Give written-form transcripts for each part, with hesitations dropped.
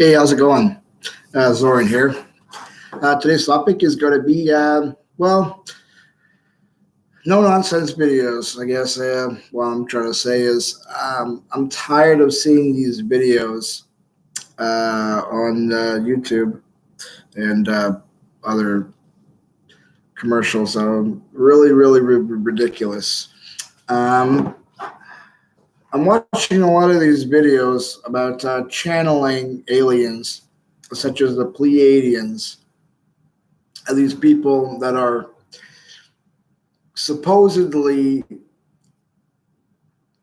Hey, how's it going? Zoran here. Today's topic is going to be, no nonsense videos. I guess what I'm trying to say is I'm tired of seeing these videos on YouTube and other commercials. Really, really ridiculous. Um, I'm watching a lot of these videos about channeling aliens, such as the Pleiadians, and these people that are supposedly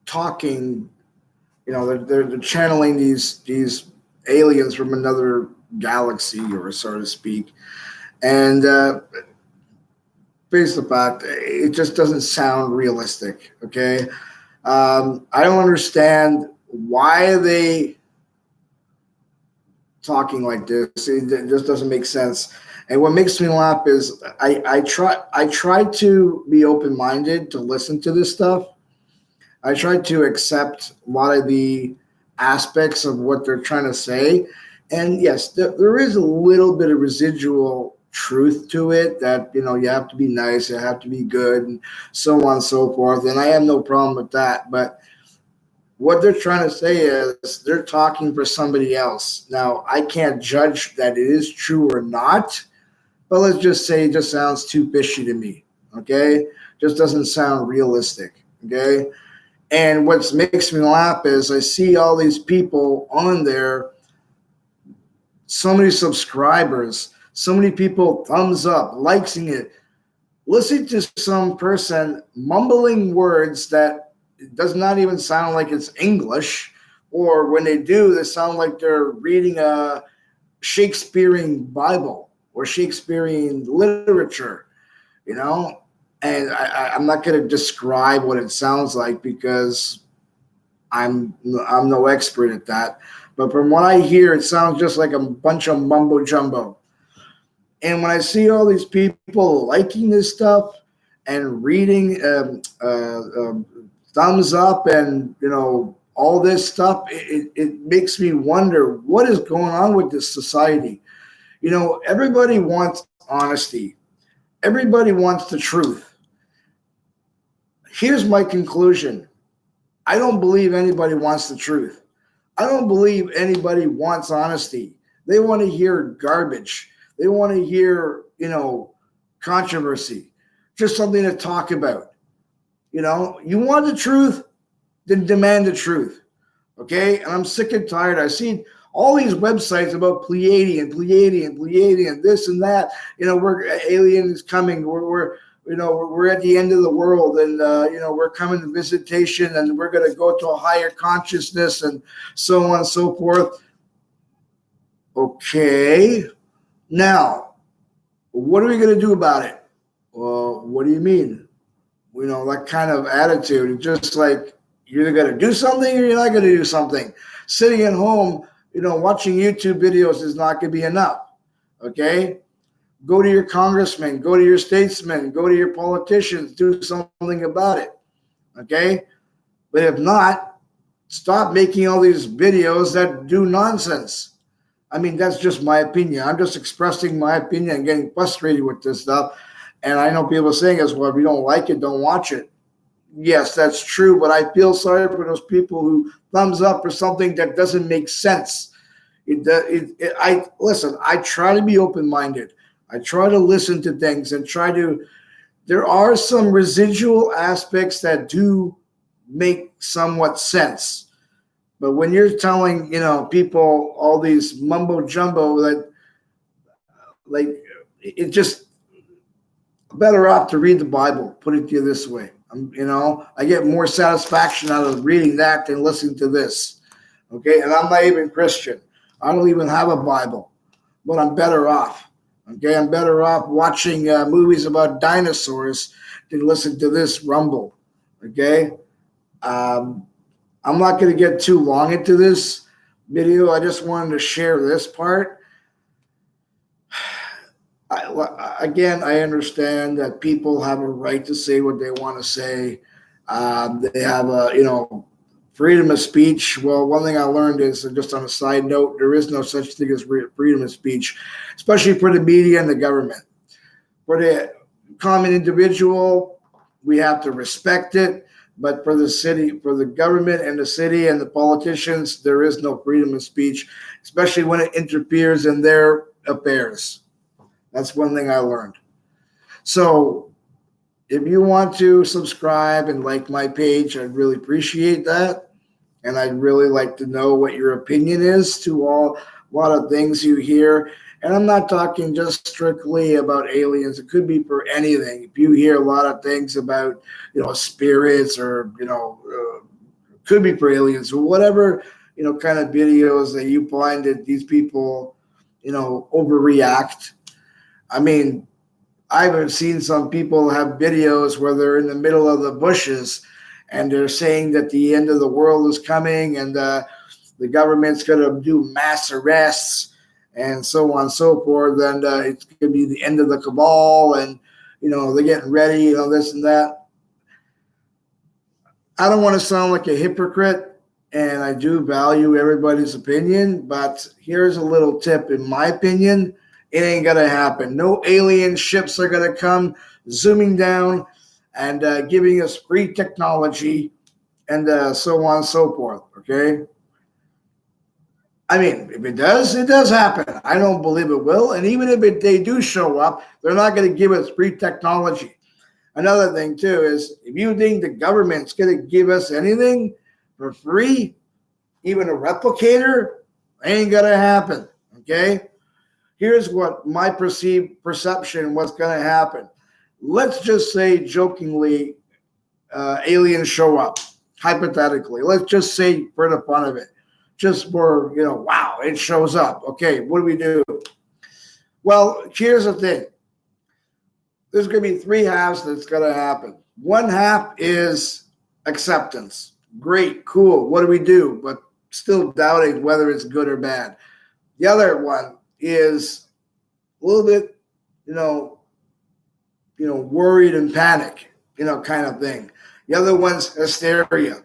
talking. They're channeling these aliens from another galaxy, or so to speak. And face the fact, it just doesn't sound realistic. Okay, I don't understand why are they talking like this. It just doesn't make sense. And what makes me laugh is I try to be open minded to listen to this stuff. I try to accept a lot of the aspects of what they're trying to say. And yes, there is a little bit of residual truth to it, that you have to be nice, you have to be good, and so on and so forth. And I have no problem with that. But what they're trying to say is they're talking for somebody else. Now, I can't judge that it is true or not, but let's just say it just sounds too fishy to me. Okay, just doesn't sound realistic. Okay. And what makes me laugh is I see all these people on there, so many subscribers, so many people thumbs up, liking it, listening to some person mumbling words that does not even sound like it's English, or when they do, they sound like they're reading a Shakespearean Bible or Shakespearean literature, you know? And I'm not going to describe what it sounds like because I'm no expert at that. But from what I hear, it sounds just like a bunch of mumbo jumbo. And when I see all these people liking this stuff and reading thumbs up and all this stuff, it makes me wonder what is going on with this society. Everybody wants honesty. Everybody wants the truth. Here's my conclusion. I don't believe anybody wants the truth. I don't believe anybody wants honesty. They want to hear garbage. They want to hear, controversy, just something to talk about. You want the truth, then demand the truth. Okay? And I'm sick and tired. I've seen all these websites about Pleiadian, this and that. We're aliens coming. We're at the end of the world, and we're coming to visitation, and we're going to go to a higher consciousness, and so on and so forth. Okay, now what are we going to do about it? Well, what do you mean? That kind of attitude. It's just like you're either going to do something or you're not going to do something. Sitting at home, watching YouTube videos is not going to be enough. Okay. Go to your congressman, go to your statesmen, go to your politicians, do something about it. Okay? But if not, stop making all these videos that do nonsense. I mean, that's just my opinion. I'm just expressing my opinion and getting frustrated with this stuff. And I know people saying as well, if you don't like it, don't watch it. Yes, that's true, but I feel sorry for those people who thumbs up for something that doesn't make sense. I try to be open-minded. I try to listen to things and there are some residual aspects that do make somewhat sense. But when you're telling, people all these mumbo jumbo that, like, it just better off to read the Bible, put it to you this way. I get more satisfaction out of reading that than listening to this. Okay. And I'm not even Christian. I don't even have a Bible, but I'm better off. Okay, I'm better off watching movies about dinosaurs than listen to this rumble. Okay, I'm not going to get too long into this video. I just wanted to share this part. I understand that people have a right to say what they want to say. They have Freedom of speech. Well, one thing I learned is, just on a side note, there is no such thing as freedom of speech, especially for the media and the government. For the common individual, we have to respect it. But for the city, for the government and the city and the politicians, there is no freedom of speech, especially when it interferes in their affairs. That's one thing I learned. So if you want to subscribe and like my page, I'd really appreciate that. And I'd really like to know what your opinion is to a lot of things you hear. And I'm not talking just strictly about aliens. It could be for anything. If you hear a lot of things about, spirits, or, could be for aliens, or whatever, kind of videos that you find that these people, overreact. I mean, I've seen some people have videos where they're in the middle of the bushes and they're saying that the end of the world is coming, and the government's going to do mass arrests and so on and so forth. And it's going to be the end of the cabal, and, they're getting ready, this and that. I don't want to sound like a hypocrite, and I do value everybody's opinion, but here's a little tip. In my opinion, it ain't going to happen. No alien ships are going to come zooming down and giving us free technology and so on and so forth, okay? I mean, if it does happen. I don't believe it will. And even if they do show up, they're not going to give us free technology. Another thing, too, is if you think the government's going to give us anything for free, even a replicator, ain't going to happen, okay? Here's what my perception what's going to happen. Let's just say, jokingly, aliens show up, hypothetically. Let's just say for the fun of it. Just for, wow, it shows up. Okay, what do we do? Well, here's the thing. There's going to be three halves that's going to happen. One half is acceptance. Great, cool. What do we do? But still doubting whether it's good or bad. The other one is a little bit, worried and panic, kind of thing. The other one's hysteria.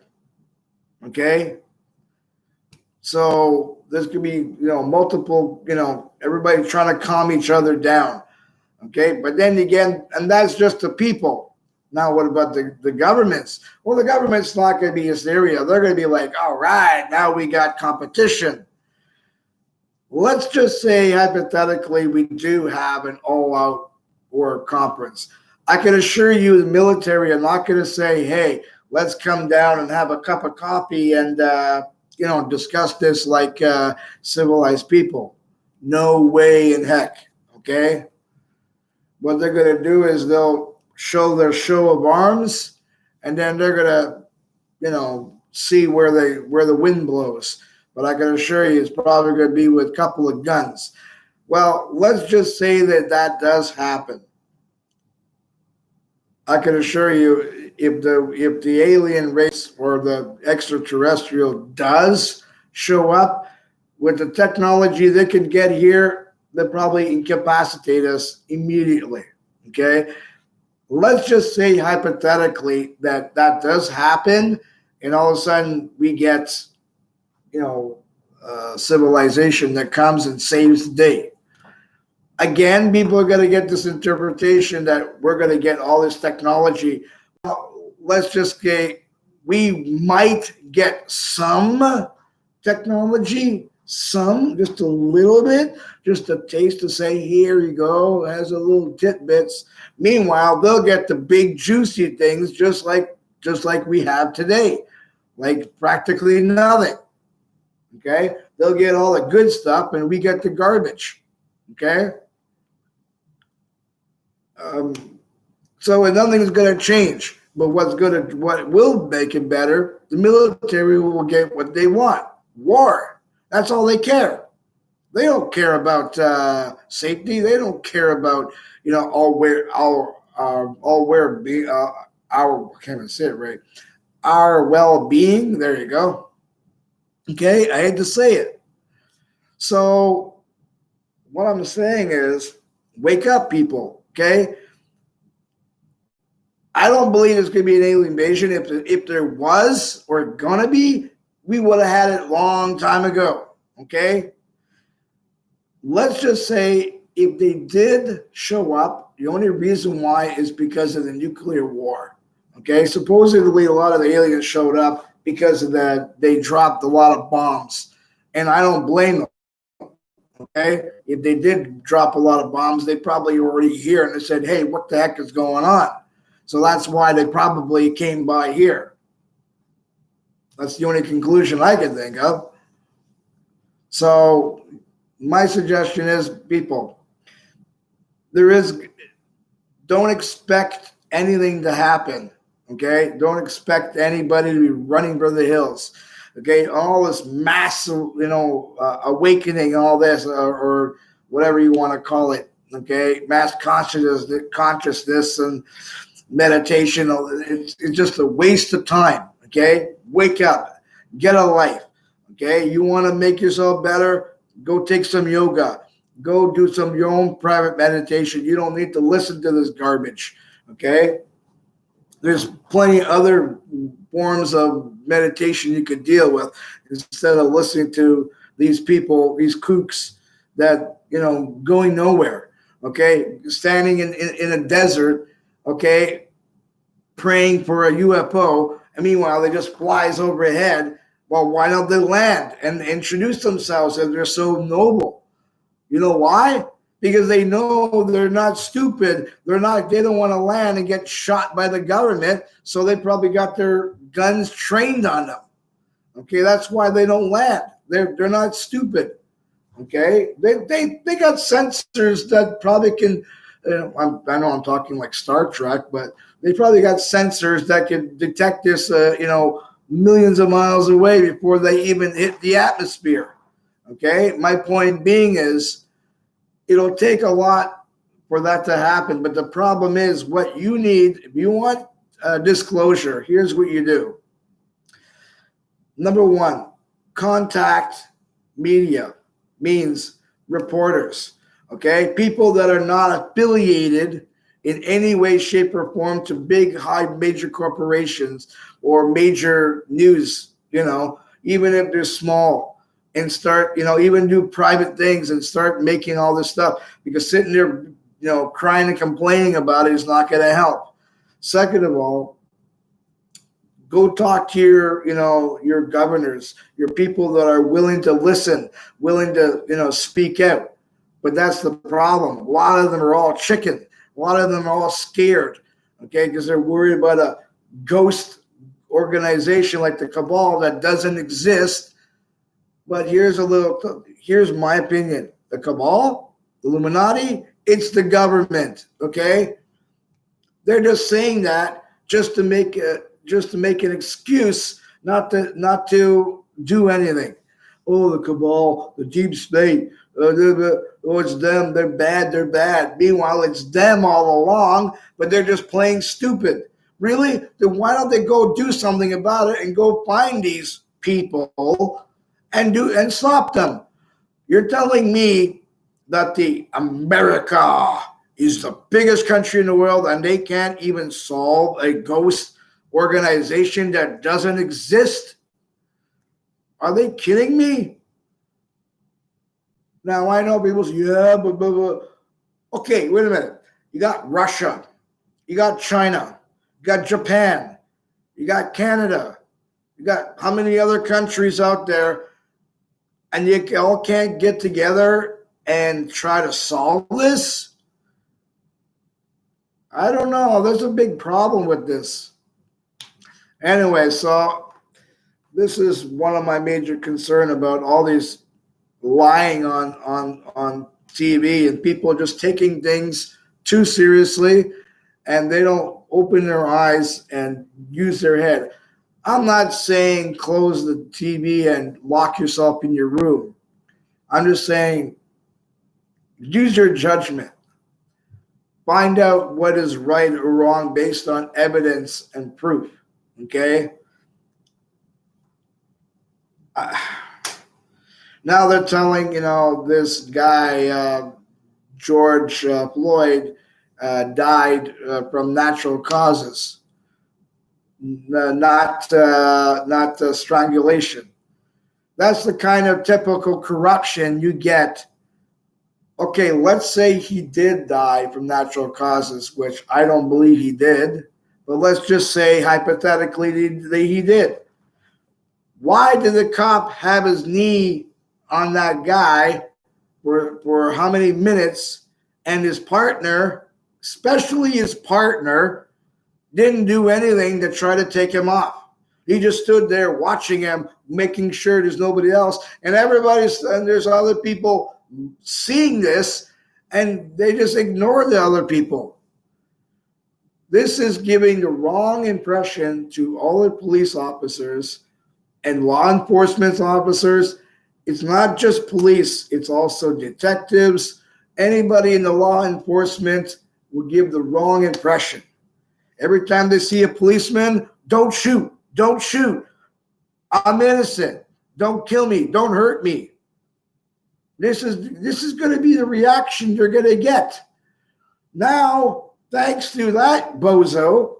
Okay? So there's going to be, multiple, everybody trying to calm each other down. Okay. But then again, and that's just the people. Now, what about the governments? Well, the government's not going to be hysteria. They're going to be like, all right, now we got competition. Let's just say, hypothetically, we do have an all-out war conference. I can assure you the military are not going to say, hey, let's come down and have a cup of coffee and, discuss this like civilized people. No way in heck, okay? What they're going to do is they'll show their show of arms, and then they're going to, see where the wind blows. But I can assure you it's probably going to be with a couple of guns. Well, let's just say that does happen. I can assure you, if the alien race or the extraterrestrial does show up with the technology they can get here, they'll probably incapacitate us immediately. Okay, let's just say hypothetically that does happen, and all of a sudden we get, civilization that comes and saves the day. Again, people are going to get this interpretation that we're going to get all this technology. Well, let's just say we might get some technology, just a little bit, just a taste to say, here you go, has a little tidbits. Meanwhile, they'll get the big juicy things just like we have today, like practically nothing. Okay, they'll get all the good stuff, and we get the garbage. Okay. So nothing's going to change, but what will make it better, the military will get what they want. War. That's all they care. They don't care about safety. They don't care about, our well-being. There you go. Okay, I hate to say it. So what I'm saying is, wake up, people. Okay, I don't believe there's going to be an alien invasion. If there was or gonna be, we would have had it long time ago. Okay, let's just say if they did show up, the only reason why is because of the nuclear war. Okay, supposedly a lot of the aliens showed up because of that they dropped a lot of bombs, and I don't blame them. Okay, if they did drop a lot of bombs, they probably already here and they said, "Hey, what the heck is going on?" So that's why they probably came by here. That's the only conclusion I can think of. So my suggestion is, people, there is don't expect anything to happen. Okay, don't expect anybody to be running for the hills. Okay, all this massive, awakening, all this, or whatever you want to call it. Okay, mass consciousness, and meditation. It's just a waste of time. Okay, wake up, get a life. Okay, you want to make yourself better? Go take some yoga. Go do some your own private meditation. You don't need to listen to this garbage. Okay, there's plenty of other forms of meditation you could deal with instead of listening to these people, these kooks that going nowhere. Okay, standing in a desert. Okay, praying for a UFO, and meanwhile they just flies overhead. Well, why don't they land and introduce themselves if they're so noble? You know why? Because they know they're not stupid. They don't want to land and get shot by the government, so they probably got their guns trained on them. Okay, that's why they don't land. They're not stupid. Okay, they got sensors that probably can. I know I'm talking like Star Trek, but they probably got sensors that can detect this. Millions of miles away before they even hit the atmosphere. Okay, my point being is, it'll take a lot for that to happen. But the problem is, what you need if you want disclosure. Here's what you do. Number one, contact media, means reporters, okay? People that are not affiliated in any way, shape, or form to big, high, major corporations or major news, even if they're small, and start, even do private things and start making all this stuff, because sitting there, crying and complaining about it is not going to help. Second of all, go talk to your governors, your people that are willing to listen, willing to, speak out. But that's the problem. A lot of them are all chicken. A lot of them are all scared, okay, because they're worried about a ghost organization like the cabal that doesn't exist. But here's my opinion. The cabal, the Illuminati, it's the government, okay? They're just saying that just to make an excuse not to do anything. Oh, the cabal, the deep state. Oh, it's them. They're bad. They're bad. Meanwhile, it's them all along, but they're just playing stupid. Really? Then why don't they go do something about it and go find these people and stop them? You're telling me that the America is the biggest country in the world and they can't even solve a ghost organization that doesn't exist? Are they kidding me? Now, I know people say, yeah, but. Okay, wait a minute. You got Russia. You got China. You got Japan. You got Canada. You got how many other countries out there, and you all can't get together and try to solve this? I don't know. There's a big problem with this. Anyway, so this is one of my major concern about all these lying on TV and people just taking things too seriously, and they don't open their eyes and use their head. I'm not saying close the TV and lock yourself in your room. I'm just saying use your judgment. Find out what is right or wrong based on evidence and proof. Okay? Now they're telling, this guy, George Floyd, died from natural causes, not strangulation. That's the kind of typical corruption you get. Okay, let's say he did die from natural causes, which I don't believe he did, but let's just say hypothetically that he did. Why did the cop have his knee on that guy for how many minutes, and his partner, especially his partner, didn't do anything to try to take him off? He just stood there watching him, making sure there's nobody else. And there's other people seeing this, and they just ignore the other people. This is giving the wrong impression to all the police officers and law enforcement officers. It's not just police, it's also detectives. Anybody in the law enforcement will give the wrong impression. Every time they see a policeman, don't shoot, don't shoot. I'm innocent. Don't kill me, don't hurt me. This is going to be the reaction you're going to get. Now, thanks to that bozo,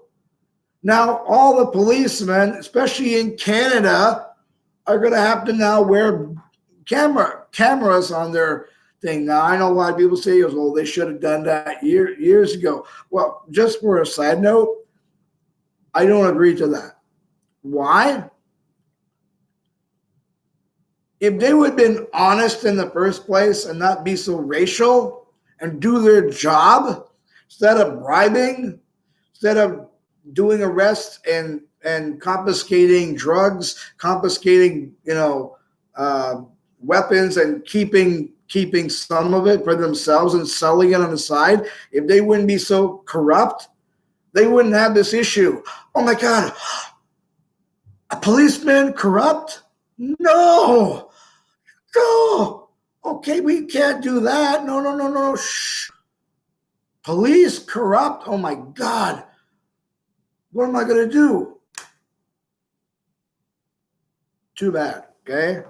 now all the policemen, especially in Canada, are going to have to now wear cameras on their thing. Now, I know a lot of people say, well, they should have done that years ago. Well, just for a side note, I don't agree to that. Why? If they would have been honest in the first place and not be so racial and do their job, instead of bribing, instead of doing arrests and confiscating drugs, confiscating weapons, and keeping some of it for themselves and selling it on the side, if they wouldn't be so corrupt, they wouldn't have this issue. Oh my God, a policeman corrupt? No. Okay, we can't do that. No. Shh. Police corrupt? Oh my God. What am I going to do? Too bad, okay?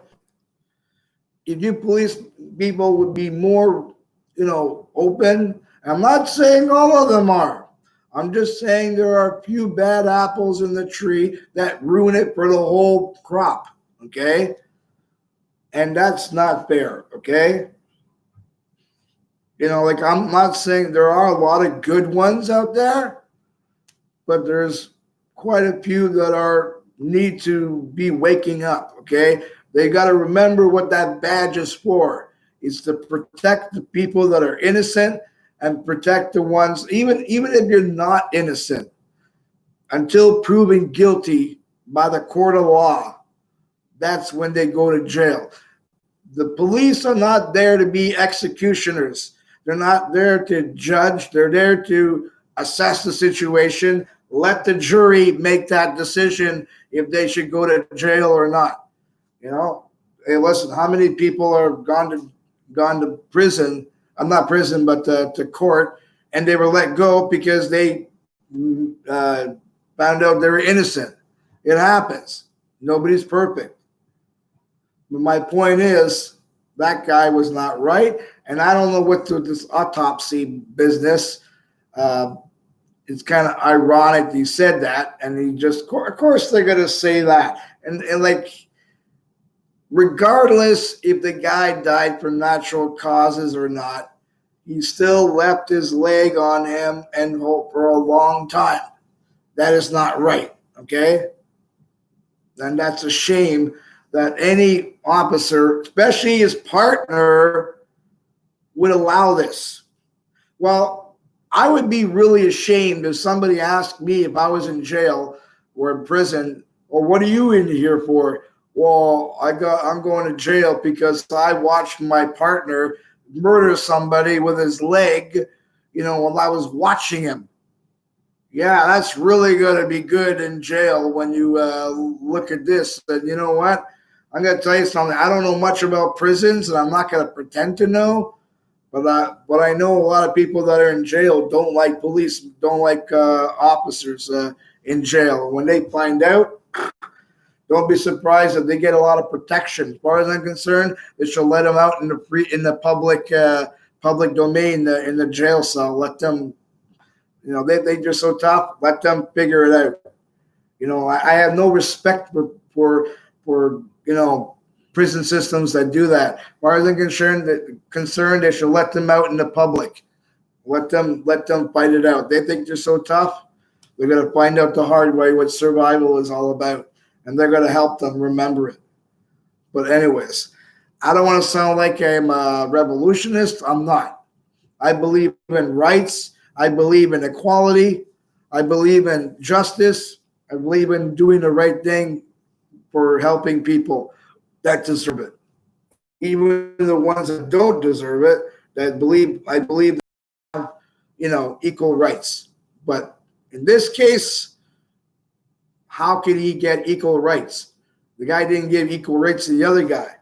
If you police people would be more, open. I'm not saying all of them are. I'm just saying there are a few bad apples in the tree that ruin it for the whole crop, okay? And that's not fair, okay? I'm not saying there are a lot of good ones out there, but there's quite a few that need to be waking up, okay? They got to remember what that badge is for. It's to protect the people that are innocent and protect the ones, even if you're not innocent, until proven guilty by the court of law. That's when they go to jail. The police are not there to be executioners. They're not there to judge. They're there to assess the situation, let the jury make that decision if they should go to jail or not. Hey, listen, how many people are gone to prison? I'm not prison, but to court, and they were let go because they found out they were innocent. It happens. Nobody's perfect. But my point is, that guy was not right, and I don't know what this autopsy business. It's kind of ironic he said that, and of course they're going to say that, and regardless if the guy died from natural causes or not, he still left his leg on him and for a long time. That is not right, okay? And that's a shame that any officer, especially his partner, would allow this. Well, I would be really ashamed if somebody asked me if I was in jail or in prison, or what are you in here for? Well, I'm going to jail because I watched my partner murder somebody with his leg, while I was watching him. Yeah, that's really going to be good in jail when you look at this. But you know what? I'm going to tell you something. I don't know much about prisons, and I'm not going to pretend to know. But I know a lot of people that are in jail don't like police, don't like officers in jail. When they find out, don't be surprised if they get a lot of protection. As far as I'm concerned, they should let them out in the public domain, in the jail cell. Let them You know, they just so tough. Let them figure it out. You know, I have no respect for prison systems that do that. As far as I'm concerned, they should let them out in the public. Let them fight it out. They think they're so tough. They're gonna find out the hard way what survival is all about, and they're gonna help them remember it. But anyways, I don't want to sound like I'm a revolutionist. I'm not. I believe in rights. I believe in equality. I believe in justice. I believe in doing the right thing for helping people that deserve it. Even the ones that don't deserve it, I believe they have, equal rights. But in this case, how could he get equal rights? The guy didn't give equal rights to the other guy.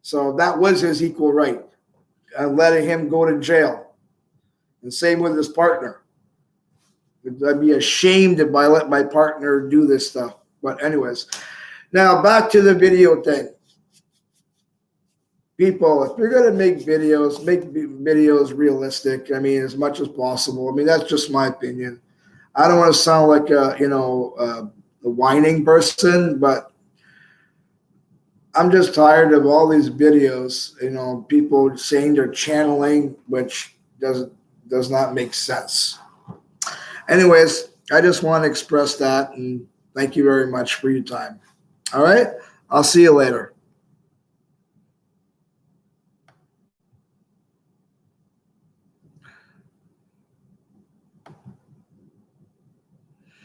So that was his equal right, letting him go to jail. And same with his partner. I'd be ashamed if I let my partner do this stuff. But anyways, now back to the video thing. People, if you're going to make videos realistic. I mean, as much as possible. I mean, that's just my opinion. I don't want to sound like a whining person, but I'm just tired of all these videos, people saying they're channeling, which does not make sense. Anyways, I just want to express that, and thank you very much for your time. All right, I'll see you later.